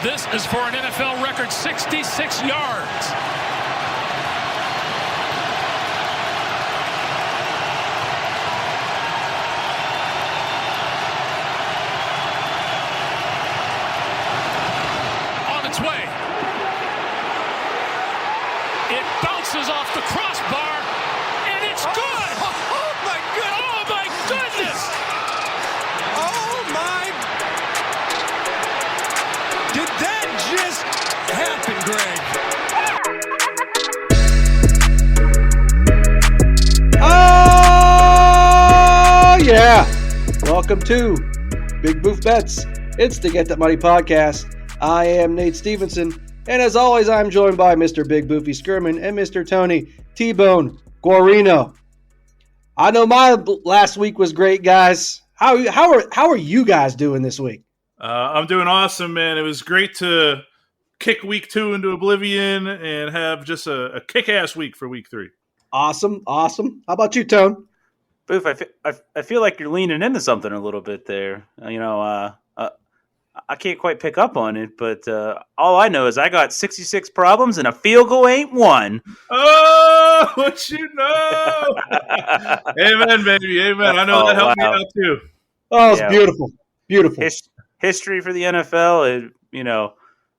This is for an NFL record 66 yards. On its way. It bounces off the crossbar, and it's good! Oh my goodness! Oh my goodness! Oh my! Did that just happen, Greg? Oh yeah! Welcome to Big Boof Bets. It's the Get That Money podcast. I am Nate Stevenson, and as always, I'm joined by Mr. Big Boofy Skirman and Mr. Tony T-Bone Guarino. I know my last week was great, guys. How are you guys doing this week? I'm doing awesome, man. It was great to kick week 2 into oblivion and have just a kick-ass week for week 3. Awesome. How about you, Tone? Boof, I feel like you're leaning into something a little bit there. I can't quite pick up on it, but all I know is I got 66 problems and a field goal ain't one. Oh, what you know? Amen, baby. Amen. I know that helped me out too. Oh, it's beautiful. Beautiful. History for the NFL,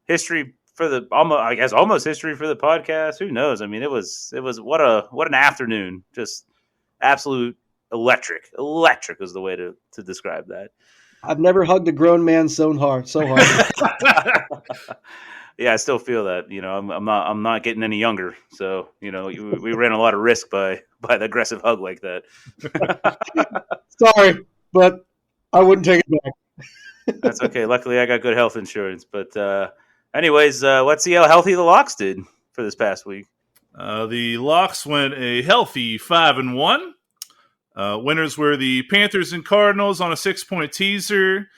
history for the almost history for the podcast. Who knows? I mean, it was what an afternoon. Just absolute electric. Electric is the way to describe that. I've never hugged a grown man so hard. Yeah, I still feel that. I'm not getting any younger. So, we ran a lot of risk by the aggressive hug like that. Sorry, but I wouldn't take it back. That's okay. Luckily, I got good health insurance. But anyways, let's see how healthy the locks did for this past week. The locks went a healthy 5-1. Winners were the Panthers and Cardinals on a 6-point teaser.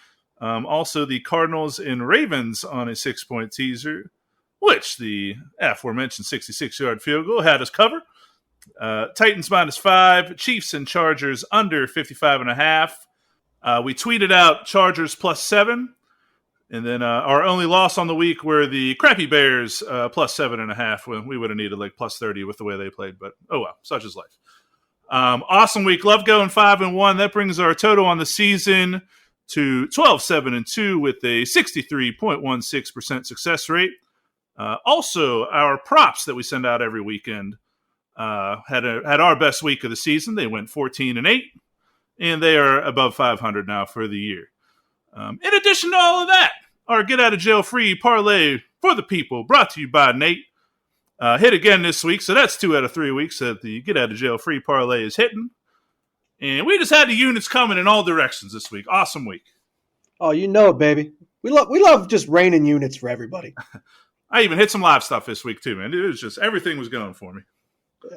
Also, the Cardinals and Ravens on a 6-point teaser, which the aforementioned 66-yard field goal had us covered. Titans -5, Chiefs and Chargers under 55.5. We tweeted out Chargers +7. And then our only loss on the week were the crappy Bears +7.5 when we would have needed like +30 with the way they played. But oh well, such is life. Awesome week. Love going 5-1. That brings our total on the season to 12-7-2 with a 63.16% success rate. Also, our props that we send out every weekend had our best week of the season. They went 14-8, and they are above 500 now for the year. In addition to all of that, our get out of jail free parlay for the people brought to you by Nate. Hit again this week, so that's 2 out of 3 weeks that the get out of jail free parlay is hitting. And we just had the units coming in all directions this week. Awesome week. Oh, you know it, baby. We love just raining units for everybody. I even hit some live stuff this week too, man. It was just everything was going for me.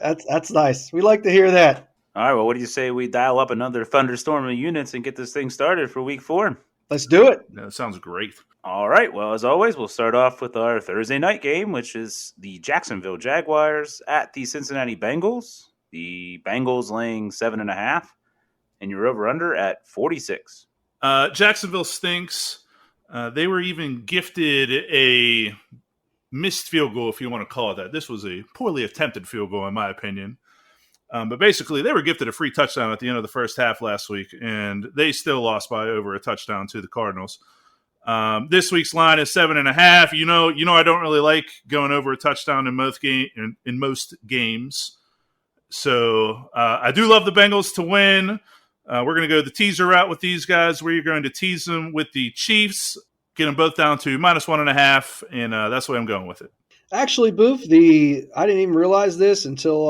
That's nice. We like to hear that. All right, well, what do you say we dial up another thunderstorm of units and get this thing started for week 4? Let's do it. That sounds great. All right. Well, as always, we'll start off with our Thursday night game, which is the Jacksonville Jaguars at the Cincinnati Bengals. The Bengals laying 7.5, and you're over/under at 46. Jacksonville stinks. They were even gifted a missed field goal, if you want to call it that. This was a poorly attempted field goal, in my opinion. But basically, they were gifted a free touchdown at the end of the first half last week, and they still lost by over a touchdown to the Cardinals. This week's line is 7.5. You know, I don't really like going over a touchdown in most games. So I do love the Bengals to win. We're going to go the teaser route with these guys. We're going to tease them with the Chiefs, get them both down to -1.5, and that's the way I'm going with it. Actually, Boof, I didn't even realize this until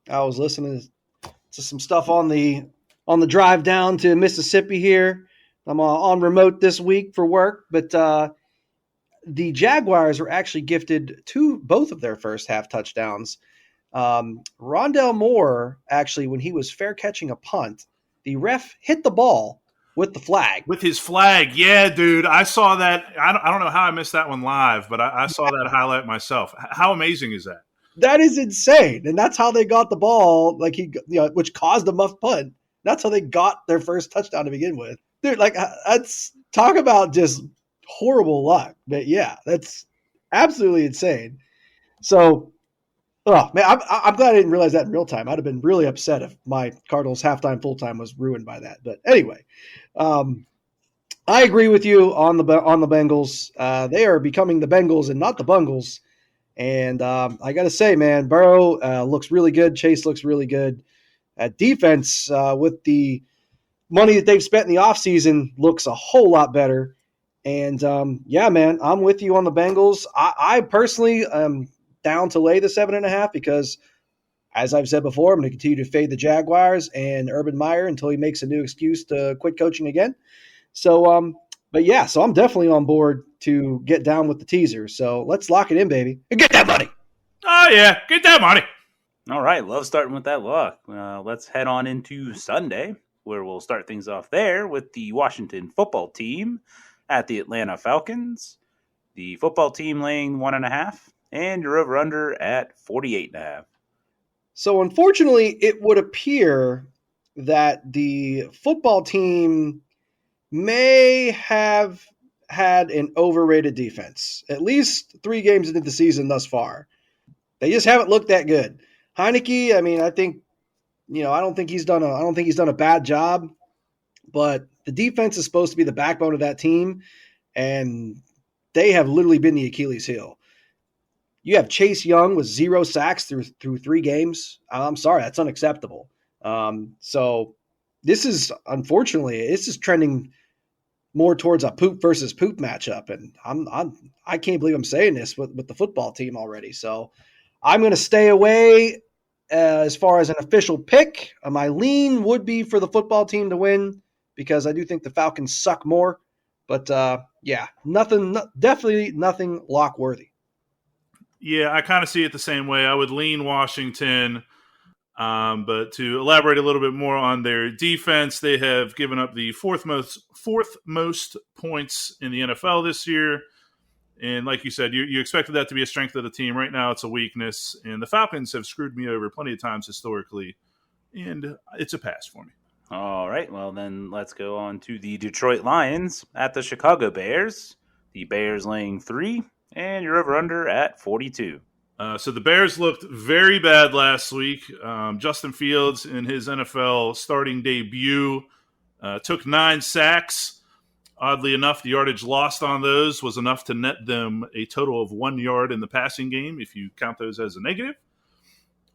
I was listening to some stuff on the drive down to Mississippi here. I'm on remote this week for work, but the Jaguars were actually gifted both of their first half touchdowns. Rondell Moore, actually, when he was fair catching a punt, the ref hit the ball with the flag. With his flag, yeah, dude. I saw that. I don't know how I missed that one live, but I saw that highlight myself. How amazing is that? That is insane, and that's how they got the ball, which caused a muff punt. That's how they got their first touchdown to begin with, dude. Like, let's talk about just horrible luck. But yeah, that's absolutely insane. So, oh man, I'm glad I didn't realize that in real time. I'd have been really upset if my Cardinals halftime, full time was ruined by that. But anyway, I agree with you on the Bengals. They are becoming the Bengals and not the Bungles. And I got to say, man, Burrow looks really good. Chase looks really good. Defense with the money that they've spent in the offseason looks a whole lot better. And yeah, man, I'm with you on the Bengals. I personally am down to lay the 7.5 because, as I've said before, I'm going to continue to fade the Jaguars and Urban Meyer until he makes a new excuse to quit coaching again. So, but yeah, so I'm definitely on board to get down with the teaser. So let's lock it in, baby, and get that money. Oh, yeah. Get that money. All right, love starting with that lock. Let's head on into Sunday, where we'll start things off there with the Washington football team at the Atlanta Falcons. The football team laying 1.5, and you're over under at 48.5. So unfortunately, it would appear that the football team may have had an overrated defense, at least 3 games into the season thus far. They just haven't looked that good. Heineke, I mean, I don't think he's done a bad job, but the defense is supposed to be the backbone of that team, and they have literally been the Achilles heel. You have Chase Young with 0 sacks through 3 games. I'm sorry, that's unacceptable. So this is, unfortunately, this is trending more towards a poop versus poop matchup, and I can't believe I'm saying this with the football team already. So I'm going to stay away as far as an official pick. My lean would be for the football team to win because I do think the Falcons suck more. But yeah, definitely nothing lock worthy. Yeah, I kind of see it the same way. I would lean Washington. But to elaborate a little bit more on their defense, they have given up the fourth most points in the NFL this year. And like you said, you expected that to be a strength of the team. Right now, it's a weakness. And the Falcons have screwed me over plenty of times historically. And it's a pass for me. All right, well, then let's go on to the Detroit Lions at the Chicago Bears. The Bears laying 3, and you're over under at 42. So the Bears looked very bad last week. Justin Fields, in his NFL starting debut, took 9 sacks. Oddly enough, the yardage lost on those was enough to net them a total of 1 yard in the passing game, if you count those as a negative.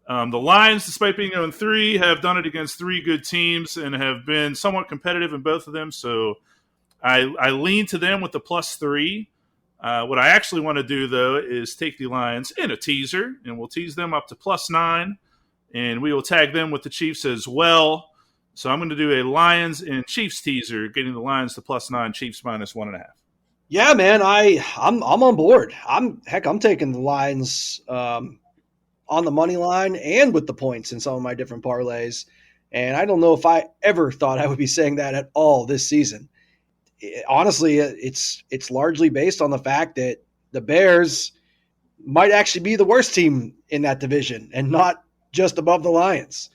The Lions, despite being 0-3, have done it against 3 good teams and have been somewhat competitive in both of them. So I lean to them with the +3. What I actually want to do, though, is take the Lions in a teaser, and we'll tease them up to +9, and we will tag them with the Chiefs as well. So I'm going to do a Lions and Chiefs teaser, getting the Lions to +9, Chiefs -1.5. Yeah, man, I'm on board. I'm taking the Lions on the money line and with the points in some of my different parlays, and I don't know if I ever thought I would be saying that at all this season. Honestly, it's largely based on the fact that the Bears might actually be the worst team in that division and not just above the Lions.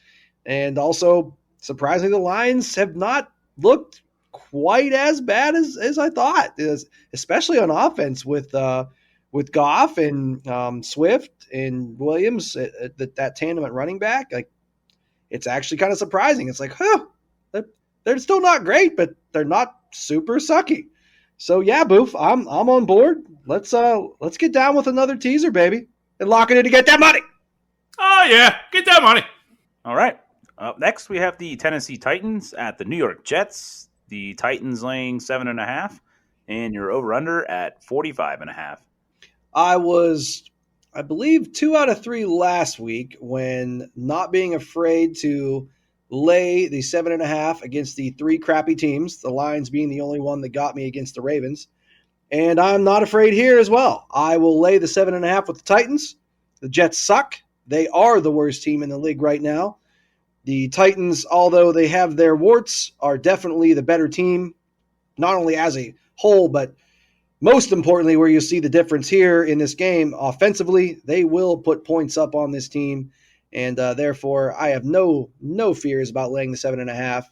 And also, surprisingly, the Lions have not looked quite as bad as I thought, especially on offense with Goff and Swift and Williams, that tandem at running back. Like, it's actually kind of surprising. It's like, they're still not great, but they're not super sucky. So yeah, Boof, I'm on board. Let's get down with another teaser, baby, and lock it in to get that money. Oh yeah, get that money. All right. Up next, we have the Tennessee Titans at the New York Jets. The Titans laying 7.5, and you're over under at 45.5. I was, I believe, 2 out of 3 last week when not being afraid to lay the 7.5 against the 3 crappy teams, the Lions being the only one that got me against the Ravens. And I'm not afraid here as well. I will lay the 7.5 with the Titans. The Jets suck. They are the worst team in the league right now. The Titans, although they have their warts, are definitely the better team, not only as a whole, but most importantly, where you see the difference here in this game, offensively, they will put points up on this team. And therefore, I have no fears about laying the 7.5.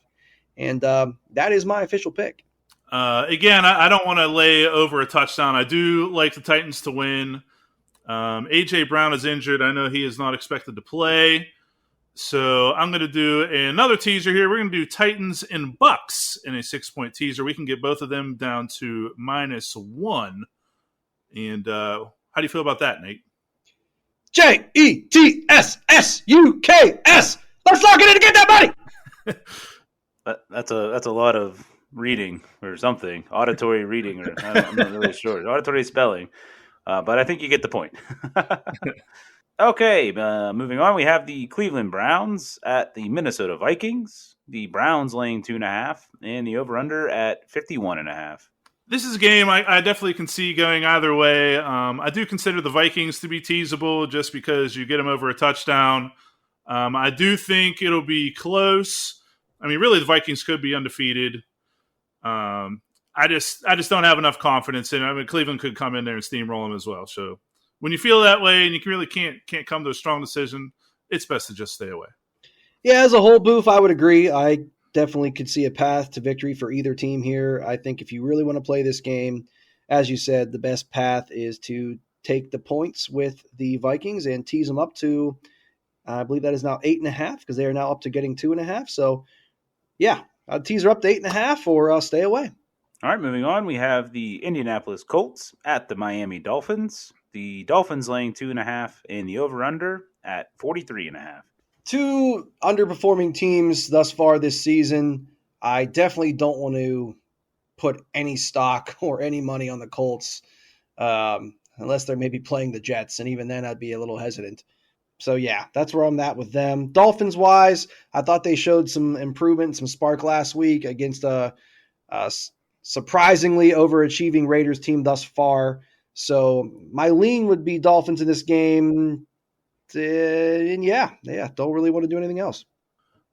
And that is my official pick. Again, I don't want to lay over a touchdown. I do like the Titans to win. A.J. Brown is injured. I know he is not expected to play. So I'm going to do another teaser here. We're going to do Titans and Bucks in a 6-point teaser. We can get both of them down to -1. And how do you feel about that, Nate? JETSSUKS. Let's lock it in to get that money. That's a lot of reading or something. Auditory reading, or I'm not really sure. Auditory spelling. But I think you get the point. Okay, moving on. We have the Cleveland Browns at the Minnesota Vikings. The Browns laying 2.5 and the over-under at 51.5. This is a game I definitely can see going either way. I do consider the Vikings to be teasable just because you get them over a touchdown. I do think it'll be close. I mean, really, the Vikings could be undefeated. I just don't have enough confidence in it. I mean, Cleveland could come in there and steamroll them as well. So when you feel that way and you really can't come to a strong decision, it's best to just stay away. Yeah, as a whole, Boof, I would agree. I definitely could see a path to victory for either team here. I think if you really want to play this game, as you said, the best path is to take the points with the Vikings and tease them up to, I believe that is now 8.5 because they are now up to getting 2.5. So, yeah, I'd tease her up to 8.5 or stay away. All right, moving on. We have the Indianapolis Colts at the Miami Dolphins. The Dolphins laying 2.5 and the over-under at 43.5. Two underperforming teams thus far this season. I definitely don't want to put any stock or any money on the Colts unless they're maybe playing the Jets, and even then I'd be a little hesitant. So, yeah, that's where I'm at with them. Dolphins-wise, I thought they showed some improvement, some spark last week against a surprisingly overachieving Raiders team thus far. So my lean would be Dolphins in this game. And yeah, don't really want to do anything else.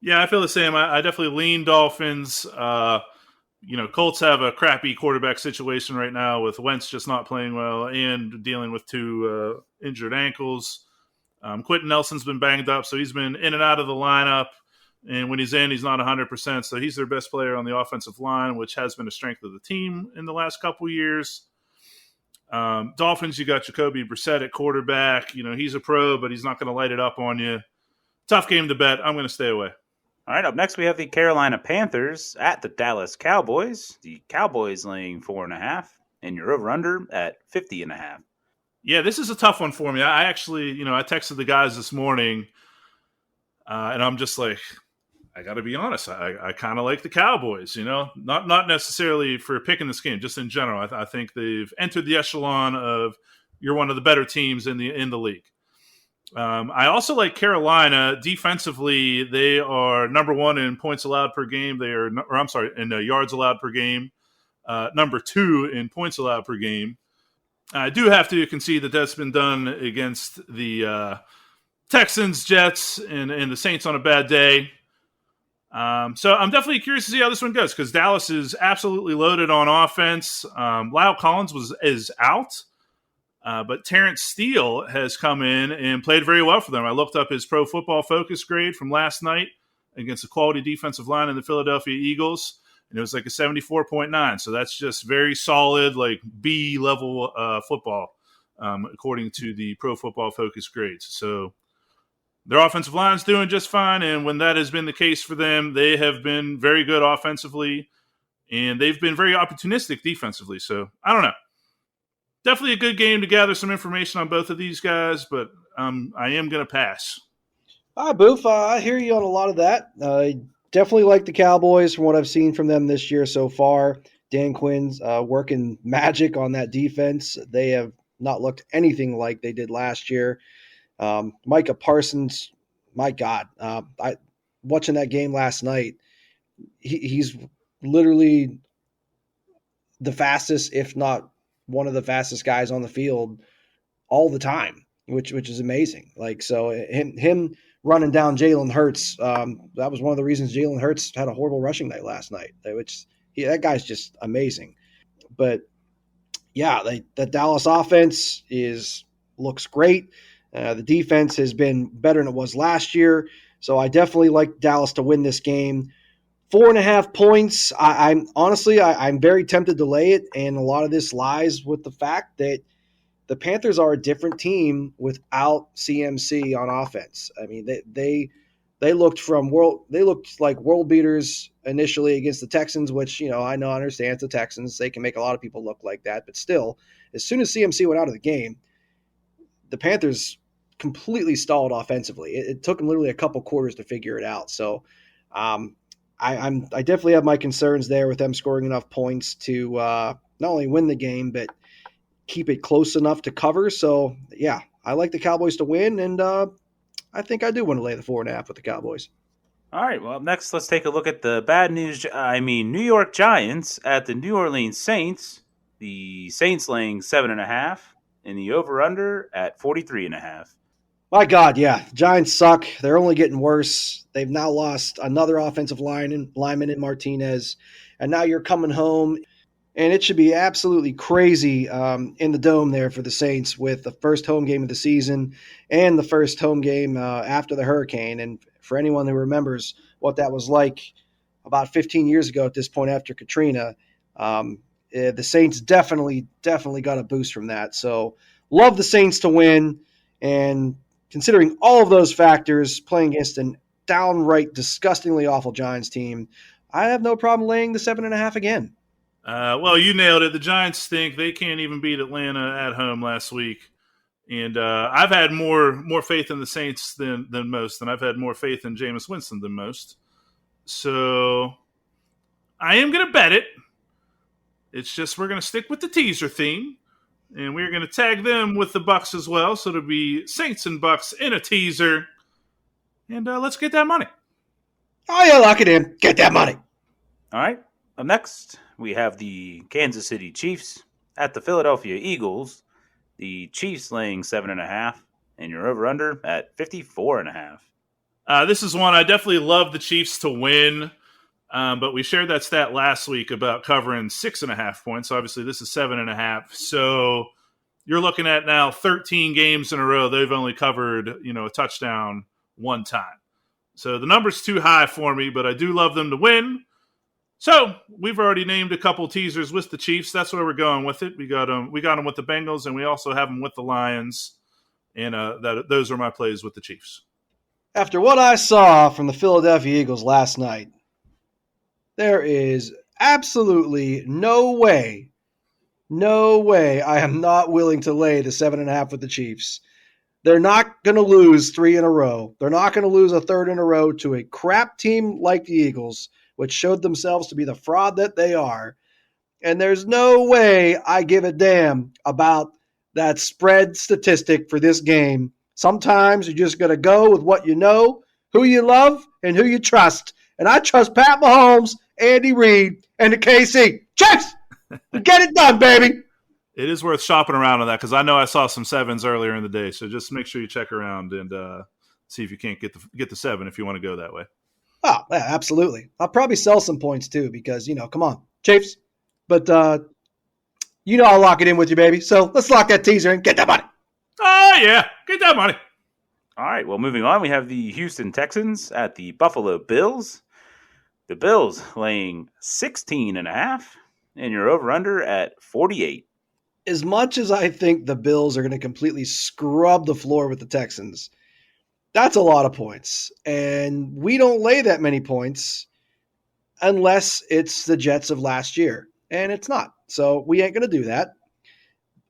Yeah, I feel the same. I definitely lean Dolphins. Colts have a crappy quarterback situation right now with Wentz just not playing well and dealing with two injured ankles. Quentin Nelson's been banged up, so he's been in and out of the lineup. And when he's in, he's not 100%. So he's their best player on the offensive line, which has been a strength of the team in the last couple years. Dolphins, you got Jacoby Brissett at quarterback. He's a pro, but he's not going to light it up on you. Tough game to bet. I'm going to stay away. All right, up next we have the Carolina Panthers at the Dallas Cowboys. The Cowboys laying 4.5 and your over-under at 50.5. Yeah, this is a tough one for me. I actually, I texted the guys this morning, and I'm just like, I got to be honest. I kind of like the Cowboys, not necessarily for picking this game, just in general. I think they've entered the echelon of you're one of the better teams in the league. I also like Carolina defensively. They are number 1 in points allowed per game. In yards allowed per game. Number 2 in points allowed per game. I do have to concede that that's been done against the Texans, Jets, and the Saints on a bad day. So I'm definitely curious to see how this one goes because Dallas is absolutely loaded on offense. Lyle Collins is out, but Terrence Steele has come in and played very well for them. I looked up his Pro Football Focus grade from last night against a quality defensive line in the Philadelphia Eagles, and it was like a 74.9. So that's just very solid, like B-level football, according to the Pro Football Focus grades. So their offensive line's doing just fine, and when that has been the case for them, they have been very good offensively, and they've been very opportunistic defensively. So, I don't know. Definitely a good game to gather some information on both of these guys, but I am going to pass. All right, Boof, I hear you on a lot of that. I definitely like the Cowboys from what I've seen from them this year so far. Dan Quinn's working magic on that defense. They have not looked anything like they did last year. Micah Parsons, my God, watching that game last night, he's literally the fastest, if not one of the fastest guys on the field all the time, which is amazing. Like, so him running down Jalen Hurts, that was one of the reasons Jalen Hurts had a horrible rushing night last night, that guy's just amazing. But yeah, the Dallas offense looks great. The defense has been better than it was last year. So I definitely like Dallas to win this game. 4.5 points. I'm honestly, I'm very tempted to lay it, and a lot of this lies with the fact that the Panthers are a different team without CMC on offense. I mean, they looked like world beaters initially against the Texans, which I understand it's the Texans. They can make a lot of people look like that, but still, as soon as CMC went out of the game, the Panthers completely stalled offensively. It took them literally a couple quarters to figure it out. So, I definitely have my concerns there with them scoring enough points to not only win the game but keep it close enough to cover. So, yeah, I like the Cowboys to win, and I think I do want to lay the 4.5 with the Cowboys. All right, well, next let's take a look at the New York Giants at the New Orleans Saints. The Saints laying 7.5, and the over/under at 43.5. My God, yeah, the Giants suck. They're only getting worse. They've now lost another offensive lineman in Martinez, and now you're coming home, and it should be absolutely crazy in the Dome there for the Saints with the first home game of the season and the first home game after the hurricane. And for anyone who remembers what that was like about 15 years ago at this point after Katrina, the Saints definitely got a boost from that. So love the Saints to win, and considering all of those factors, playing against an downright disgustingly awful Giants team, I have no problem laying the 7.5 again. Well, you nailed it. The Giants think they can't even beat Atlanta at home last week. And I've had more faith in the Saints than most, and I've had more faith in Jameis Winston than most. So I am going to bet it. It's just we're going to stick with the teaser theme, and we're going to tag them with the Bucks as well. So it'll be Saints and Bucks in a teaser. And let's get that money. Oh, yeah, lock it in. Get that money. All right, up next, we have the Kansas City Chiefs at the Philadelphia Eagles. The Chiefs laying 7.5, and your over/under at 54.5. This is one I definitely love the Chiefs to win, but we shared that stat last week about covering 6.5 points. Obviously, this is 7.5. So you're looking at now 13 games in a row they've only covered a touchdown one time. So the number's too high for me, but I do love them to win. So we've already named a couple teasers with the Chiefs. That's where we're going with it. We got them with the Bengals, and we also have them with the Lions. And those are my plays with the Chiefs. After what I saw from the Philadelphia Eagles last night, there is absolutely no way I am not willing to lay the 7.5 with the Chiefs. They're not going to lose 3 in a row. They're not going to lose a third in a row to a crap team like the Eagles, which showed themselves to be the fraud that they are. And there's no way I give a damn about that spread statistic for this game. Sometimes you're just going to go with what you know, who you love, and who you trust. And I trust Pat Mahomes, Andy Reid, and the KC. Chiefs! Get it done, baby! It is worth shopping around on that because I know I saw some 7s earlier in the day. So just make sure you check around and see if you can't get the 7 if you want to go that way. Oh, yeah, absolutely. I'll probably sell some points too because, come on, Chiefs. But, I'll lock it in with you, baby. So let's lock that teaser and get that money. Oh, yeah. Get that money. All right, well, moving on, we have the Houston Texans at the Buffalo Bills. The Bills laying 16.5, and your over/under at 48. As much as I think the Bills are going to completely scrub the floor with the Texans, that's a lot of points. And we don't lay that many points unless it's the Jets of last year. And it's not. So we ain't going to do that.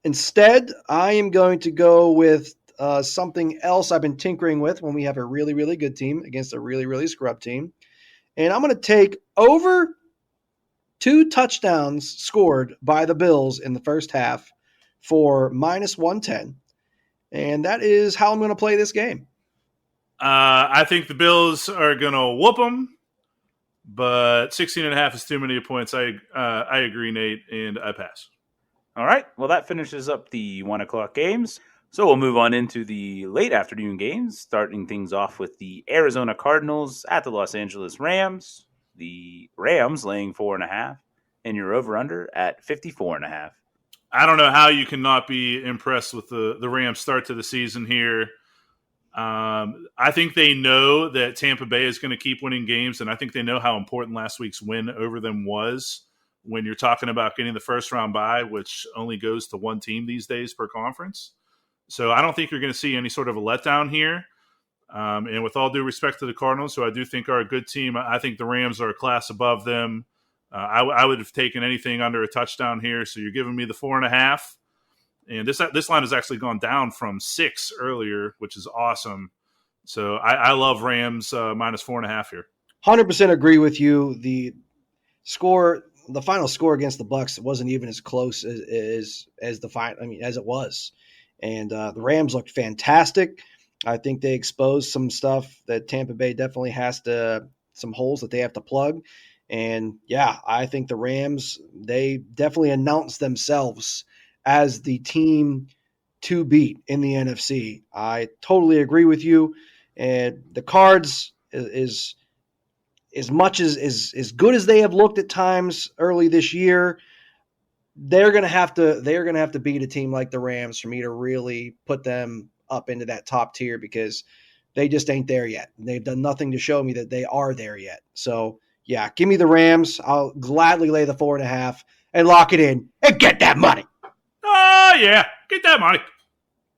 Instead, I am going to go with something else I've been tinkering with when we have a really, really good team against a really, really scrub team. And I'm going to take over 2 touchdowns scored by the Bills in the first half for -110. And that is how I'm going to play this game. I think the Bills are going to whoop them, but 16.5 is too many points. I agree, Nate, and I pass. All right, well, that finishes up the 1 o'clock games. So we'll move on into the late afternoon games, starting things off with the Arizona Cardinals at the Los Angeles Rams. The Rams laying 4.5, and your over/under at 54.5. I don't know how you cannot be impressed with the Rams start to the season here. I think they know that Tampa Bay is going to keep winning games, and I think they know how important last week's win over them was when you're talking about getting the first round bye, which only goes to one team these days per conference. So I don't think you're going to see any sort of a letdown here. And with all due respect to the Cardinals, who I do think are a good team, I think the Rams are a class above them. I would have taken anything under a touchdown here. So you're giving me the 4.5. And this line has actually gone down from 6 earlier, which is awesome. So I love Rams minus 4.5 here. 100% agree with you. The final score against the Bucs wasn't even as close as the final. I mean, as it was, and the Rams looked fantastic. I think they exposed some stuff that Tampa Bay definitely has some holes that they have to plug. And yeah, I think the Rams, they definitely announced themselves as the team to beat in the NFC. I totally agree with you. And the Cards is as much as good as they have looked at times early this year, they're going to have to beat a team like the Rams for me to really put them up into that top tier, because they just ain't there yet. They've done nothing to show me that they are there yet. So yeah, give me the Rams. I'll gladly lay the 4.5 and lock it in and get that money. Oh yeah, get that money.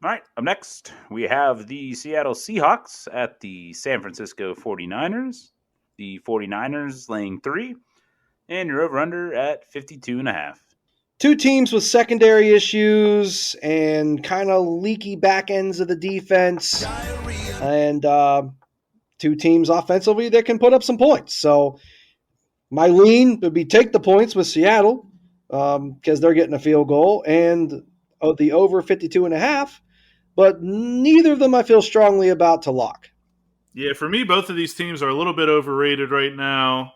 All right, up next, we have the Seattle Seahawks at the San Francisco 49ers. The 49ers laying 3, and your over-under at 52.5. Two teams with secondary issues and kind of leaky back ends of the defense, and two teams offensively that can put up some points. So my lean would be take the points with Seattle because they're getting a field goal, and the over 52.5. But neither of them I feel strongly about to lock. Yeah, for me, both of these teams are a little bit overrated right now,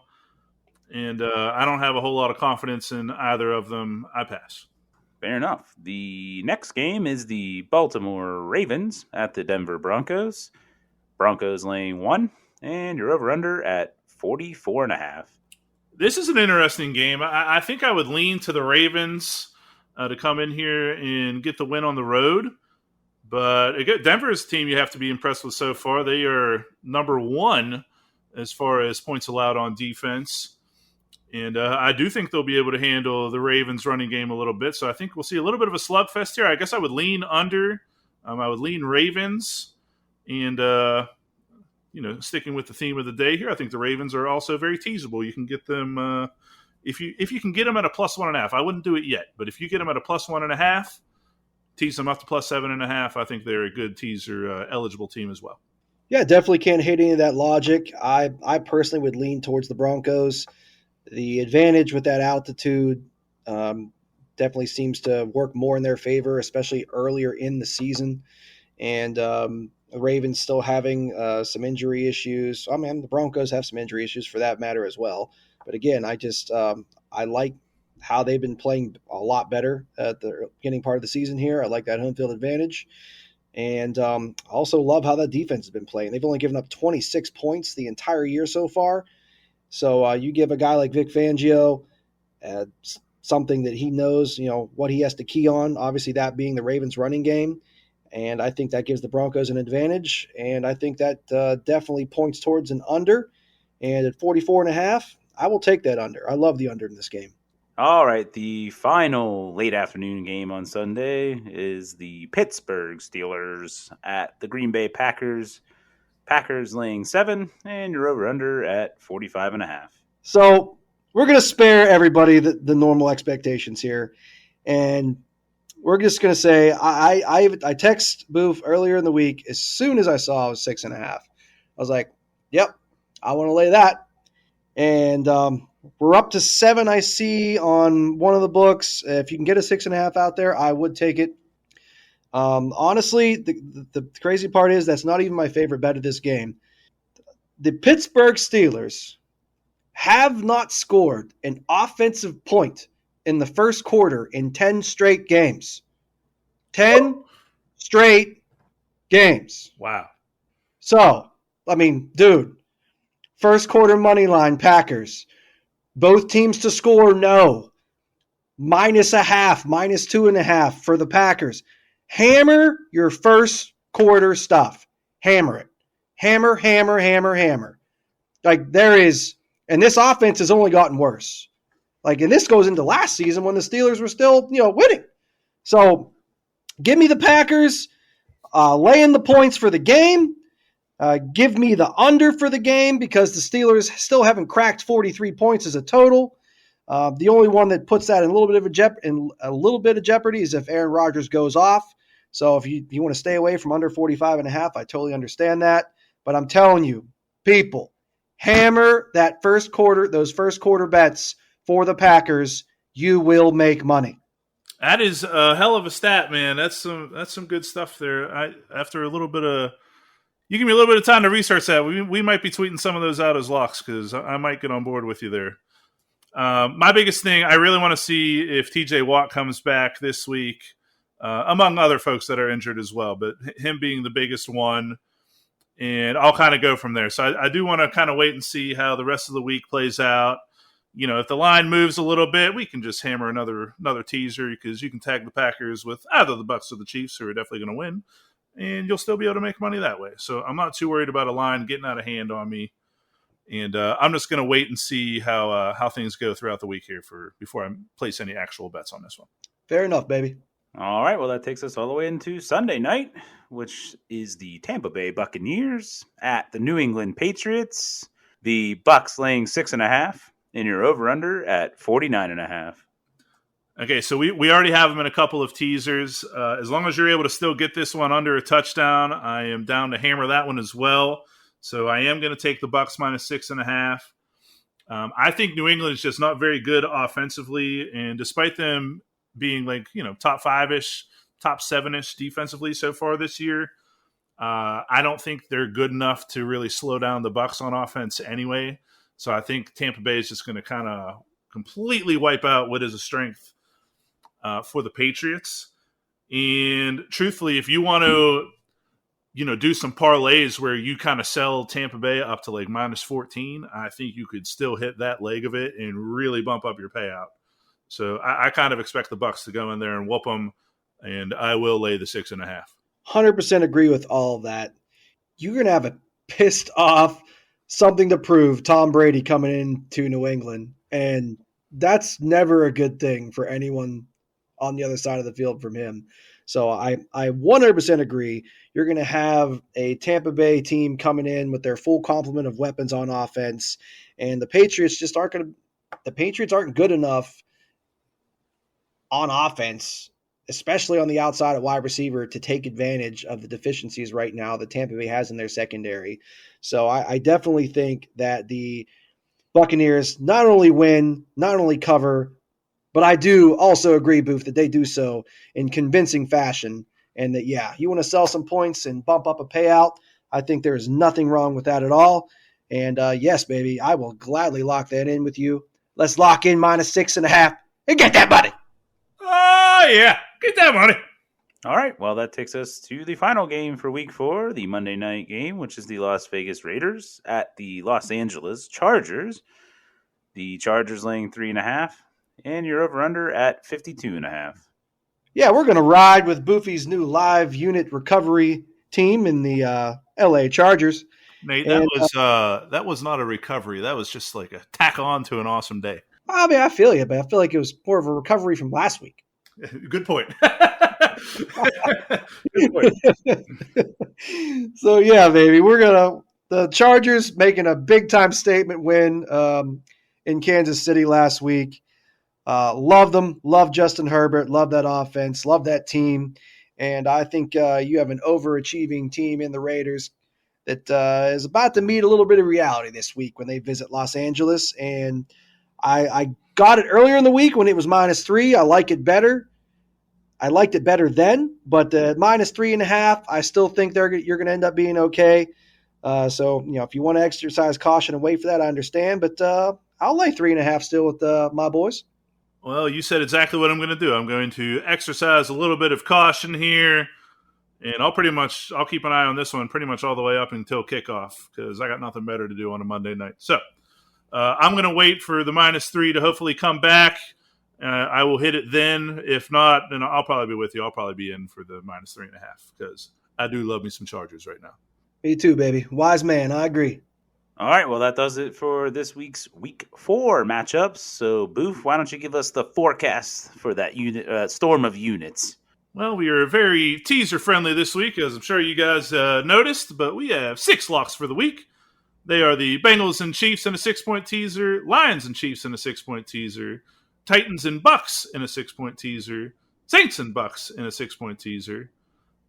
and I don't have a whole lot of confidence in either of them. I pass. Fair enough. The next game is the Baltimore Ravens at the Denver Broncos. Broncos laying 1, and you're over-under at 44.5. This is an interesting game. I think I would lean to the Ravens to come in here and get the win on the road. But again, Denver's team you have to be impressed with so far. They are number 1 as far as points allowed on defense. And I do think they'll be able to handle the Ravens running game a little bit. So I think we'll see a little bit of a slugfest here. I guess I would lean under. I would lean Ravens. And, sticking with the theme of the day here, I think the Ravens are also very teasable. You can get them if you can get them at a plus 1.5. I wouldn't do it yet. But if you get them at a plus 1.5, tease them up to plus 7.5. I think they're a good teaser eligible team as well. Yeah, definitely can't hit any of that logic. I personally would lean towards the Broncos. The advantage with that altitude definitely seems to work more in their favor, especially earlier in the season. And the Ravens still having some injury issues. I mean, the Broncos have some injury issues for that matter as well. But again, I like how they've been playing a lot better at the beginning part of the season here. I like that home field advantage. And also love how that defense has been playing. They've only given up 26 points the entire year so far. So you give a guy like Vic Fangio something that he knows, what he has to key on, obviously that being the Ravens running game. And I think that gives the Broncos an advantage. And I think that definitely points towards an under. And at 44.5, I will take that under. I love the under in this game. All right, the final late afternoon game on Sunday is the Pittsburgh Steelers at the Green Bay Packers. Packers laying 7, and you're over-under at 45.5. So we're going to spare everybody the normal expectations here. And we're just going to say I text Boof earlier in the week. As soon as I saw it was 6.5, I was like, yep, I want to lay that. And we're up to 7, I see, on one of the books. If you can get a 6.5 out there, I would take it. Honestly, the crazy part is that's not even my favorite bet of this game. The Pittsburgh Steelers have not scored an offensive point in the first quarter in 10 straight games. 10 straight games. Wow. So, I mean, dude, first quarter money line Packers. Both teams to score, no. -0.5, -2.5 for the Packers. Hammer your first quarter stuff. hammer it. Hammer, hammer, hammer, hammer. Like there is, and this offense has only gotten worse. Like, and this goes into last season when the Steelers were still, winning. So give me the Packers, lay in the points for the game. Give me the under for the game because the Steelers still haven't cracked 43 points as a total. The only one that puts that in a little bit of jeopardy is if Aaron Rodgers goes off. So if you want to stay away from under 45.5, I totally understand that. But I'm telling you, people, hammer that those first quarter bets for the Packers. You will make money. That is a hell of a stat, man. That's some good stuff there. After a little bit of, you give me a little bit of time to research that. We might be tweeting some of those out as locks because I might get on board with you there. My biggest thing, I really want to see if TJ Watt comes back this week, among other folks that are injured as well, but him being the biggest one, and I'll kind of go from there. So I do want to kind of wait and see how the rest of the week plays out. If the line moves a little bit, we can just hammer another teaser because you can tag the Packers with either the Bucs or the Chiefs, who are definitely going to win, and you'll still be able to make money that way. So I'm not too worried about a line getting out of hand on me. And I'm just going to wait and see how things go throughout the week here before I place any actual bets on this one. Fair enough, baby. All right, well, that takes us all the way into Sunday night, which is the Tampa Bay Buccaneers at the New England Patriots. The Bucs laying 6.5, and your over-under at 49.5. Okay, so we already have them in a couple of teasers. As long as you're able to still get this one under a touchdown, I am down to hammer that one as well. So I am going to take the Bucs minus 6.5. I think New England is just not very good offensively, and despite them being top 5-ish, top 7-ish defensively so far this year, I don't think they're good enough to really slow down the Bucs on offense anyway. So I think Tampa Bay is just going to kind of completely wipe out what is a strength for the Patriots. And truthfully, if you want to do some parlays where you kind of sell Tampa Bay up to minus 14, I think you could still hit that leg of it and really bump up your payout. So I kind of expect the Bucs to go in there and whoop them, and I will lay the 6.5. 100% agree with all of that. You're going to have a pissed off, something to prove Tom Brady coming into New England, and that's never a good thing for anyone on the other side of the field from him. So I 100% agree. You're going to have a Tampa Bay team coming in with their full complement of weapons on offense, and the Patriots aren't good enough on offense, especially on the outside of wide receiver, to take advantage of the deficiencies right now that Tampa Bay has in their secondary. So I definitely think that the Buccaneers not only win, not only cover, but I do also agree, Boof, that they do so in convincing fashion. And that, you want to sell some points and bump up a payout. I think there is nothing wrong with that at all. And yes, baby, I will gladly lock that in with you. Let's lock in minus 6.5 and get that money. Oh, yeah. Get that money. All right, well, that takes us to the final game for Week 4, the Monday night game, which is the Las Vegas Raiders at the Los Angeles Chargers. The Chargers laying 3.5, and you're over-under at 52.5. Yeah, we're going to ride with Boofy's new live unit recovery team in the LA Chargers. Nate, that was not a recovery. That was just like a tack on to an awesome day. I mean, I feel you, but I feel like it was more of a recovery from last week. Good point. Good point. So, yeah, baby, the Chargers making a big-time statement win in Kansas City last week. Love them. Love Justin Herbert. Love that offense. Love that team. And I think you have an overachieving team in the Raiders that is about to meet a little bit of reality this week when they visit Los Angeles. And I got it earlier in the week when it was -3. I like it better. I liked it better then, but -3.5, I still think you're going to end up being okay. So, if you want to exercise caution and wait for that, I understand. But I'll lay 3.5 still with my boys. Well, you said exactly what I'm going to do. I'm going to exercise a little bit of caution here, and I'll keep an eye on this one pretty much all the way up until kickoff because I got nothing better to do on a Monday night. So I'm going to wait for the -3 to hopefully come back. I will hit it then. If not, then I'll probably be with you. I'll probably be in for the -3.5 because I do love me some Chargers right now. Me too, baby. Wise man. I agree. All right, well, that does it for this week's Week 4 matchups. So, Boof, why don't you give us the forecast for that storm of units? Well, we are very teaser-friendly this week, as I'm sure you guys noticed, but we have 6 locks for the week. They are the Bengals and Chiefs in a 6-point teaser, Lions and Chiefs in a 6-point teaser, Titans and Bucks in a 6-point teaser, Saints and Bucks in a 6-point teaser,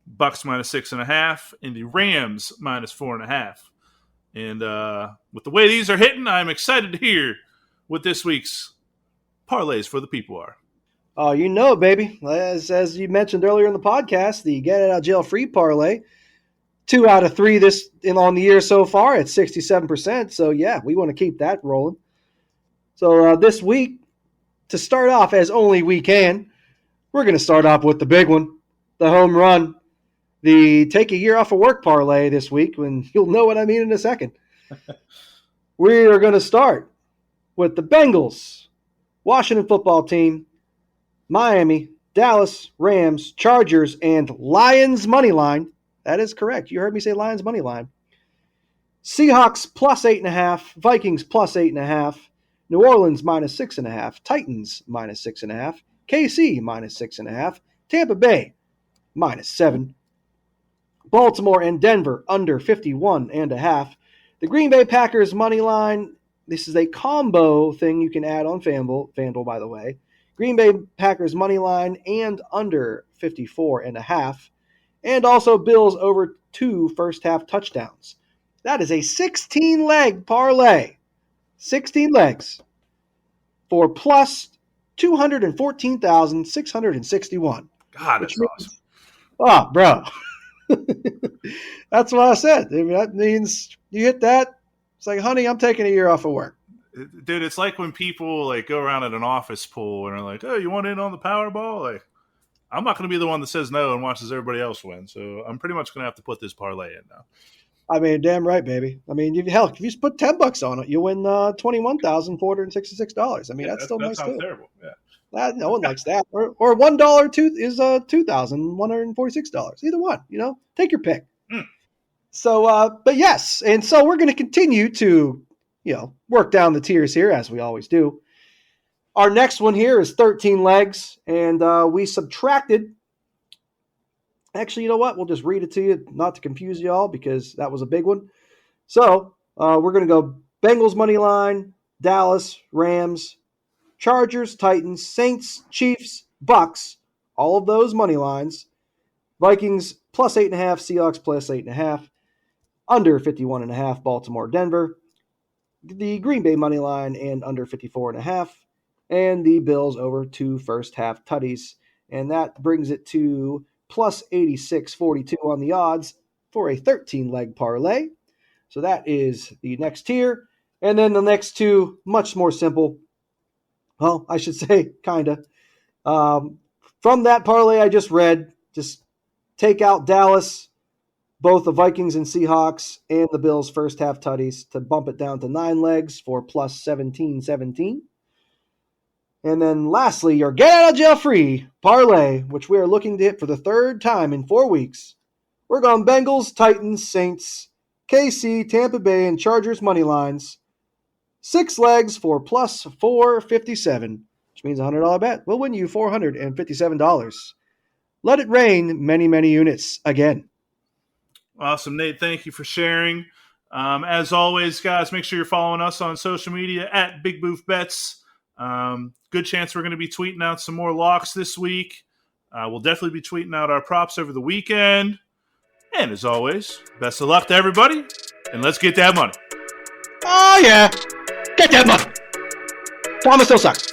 Bucks minus 6.5, and the Rams minus 4.5. And with the way these are hitting, I'm excited to hear what this week's parlays for the people are. Oh, you know it, baby. As you mentioned earlier in the podcast, the get out of jail free parlay, 2 out of 3 on the year so far at 67%. So yeah, we want to keep that rolling. So this week, to start off as only we can, we're going to start off with the big one, the home run, the take a year off of work parlay this week, and you'll know what I mean in a second. We are going to start with the Bengals, Washington football team, Miami, Dallas, Rams, Chargers, and Lions money line. That is correct. You heard me say Lions money line. Seahawks plus 8.5, Vikings plus 8.5, New Orleans minus 6.5, Titans minus 6.5, KC minus 6.5, Tampa Bay minus 7, Baltimore and Denver under 51.5. The Green Bay Packers money line. This is a combo thing you can add on FanDuel, by the way. Green Bay Packers money line and under 54.5. And also Bills over 2 first half touchdowns. That is a 16-leg parlay. 16 legs for plus 214,661. God, that's awesome. Oh, bro. That's what I said. I mean, that means you hit that. It's like, honey, I'm taking a year off of work. Dude, it's like when people like go around at an office pool and are like, "Oh, you want in on the Powerball?" Like, I'm not going to be the one that says no and watches everybody else win. So I'm pretty much going to have to put this parlay in now. I mean, damn right, baby. I mean, if you just put $10 on it, you win $21,466. I mean, that's still nice too. Terrible. Yeah. No one likes that. Or $1 is $2,146. Either one, take your pick. So, but yes, and so we're going to continue to, work down the tiers here as we always do. Our next one here is 13 legs, and we subtracted. Actually, you know what? We'll just read it to you, not to confuse you all, because that was a big one. So we're going to go Bengals money line, Dallas, Rams, Chargers, Titans, Saints, Chiefs, Bucks, all of those money lines. Vikings plus 8.5, Seahawks plus 8.5, under 51.5, Baltimore, Denver. The Green Bay money line and under 54.5, and the Bills over 2 first half tutties. And that brings it to plus 86.42 on the odds for a 13-leg parlay. So that is the next tier. And then the next two, much more simple. Well, I should say, kind of. From that parlay I just read, just take out Dallas, both the Vikings and Seahawks, and the Bills' first half tutties to bump it down to 9 legs for plus 17.17. And then lastly, your get out of jail free parlay, which we are looking to hit for the 3rd time in 4 weeks. We're going Bengals, Titans, Saints, KC, Tampa Bay, and Chargers money lines. 6 legs for plus 457, which means a $100 bet will win you $457. Let it rain many, many units again. Awesome, Nate. Thank you for sharing. As always, guys, make sure you're following us on social media at Big Boof Bets. Good chance we're going to be tweeting out some more locks this week. We'll definitely be tweeting out our props over the weekend. And as always, best of luck to everybody, and let's get that money. Oh, yeah. Get that money. Thomas still sucks.